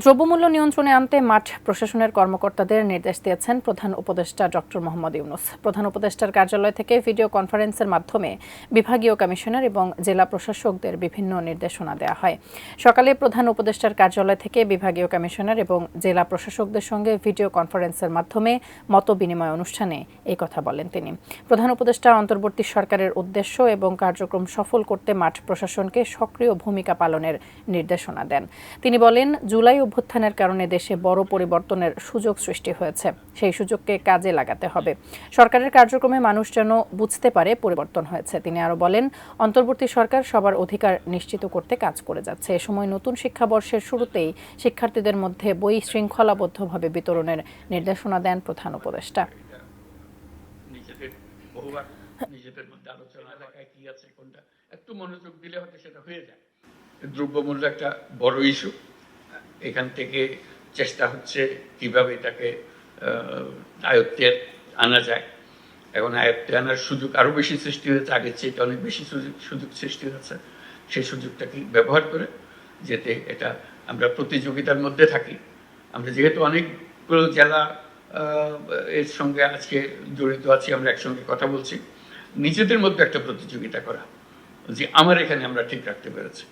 দ্রব্যমূল্য নিয়ন্ত্রণে আনতে মাঠ প্রশাসনের কর্মকর্তাদের নির্দেশ দিয়েছেন প্রধান উপদেষ্টা ডক্টর মোহাম্মদ ইউনূস। প্রধান উপদেষ্টার কার্যালয় থেকে ভিডিও কনফারেন্সের মাধ্যমে বিভাগীয় কমিশনার এবং জেলা প্রশাসকদের বিভিন্ন নির্দেশনা দেওয়া হয়। সকালে প্রধান উপদেষ্টার কার্যালয় থেকে বিভাগীয় কমিশনার এবং জেলা প্রশাসকদের সঙ্গে ভিডিও কনফারেন্সের মাধ্যমে মতবিনিময় অনুষ্ঠানে এই কথা বলেন তিনি। প্রধান উপদেষ্টা অন্তর্বর্তী সরকারের উদ্দেশ্য এবং কার্যক্রম সফল করতে মাঠ প্রশাসনকে সক্রিয় ভূমিকা পালনের নির্দেশনা দেন। তিনি বলেন, জুলাই অভ্যুত্থানের কারণে দেশে বড় পরিবর্তনের সুযোগ সৃষ্টি হয়েছে, সেই সুযোগকে কাজে লাগাতে হবে। সরকারের কার্যক্রমে মানুষ যেন বুঝতে পারে পরিবর্তন হয়েছে। তিনি আরও বলেন, অন্তর্বর্তী সরকার সবার অধিকার নিশ্চিত করতে কাজ করে যাচ্ছে। এ সময় নতুন শিক্ষাবর্ষের শুরুতেই শিক্ষার্থীদের মধ্যে বই শৃঙ্খলাবদ্ধভাবে বিতরণের নির্দেশনা দেন প্রধান উপদেষ্টা। নিজেদের মধ্যে আলোচনা এলাকায় কি আছে কোনটা একটু মনোযোগ দিলে হয়তো সেটা হয়ে যায়। দ্রব্যমূল্য একটা বড় ইস্যু, এখান থেকে চেষ্টা হচ্ছে কিভাবে এটাকে আয়ত্তে আনা যায়। এখন আয়ত্তে আনার সুযোগ আরও বেশি সৃষ্টি হয়েছে, আগের চেয়ে অনেক বেশি সুযোগ সৃষ্টি হয়েছে। সেই সুযোগটাকে ব্যবহার করে যেতে এটা আমরা প্রতিযোগিতার মধ্যে থাকি। আমরা যেহেতু অনেকগুলো জেলা এর সঙ্গে আজকে জড়িত আছি, আমরা একসঙ্গে কথা বলছি, নিজেদের মধ্যে একটা প্রতিযোগিতা করা যে আমার এখানে আমরা ঠিক রাখতে পেরেছি।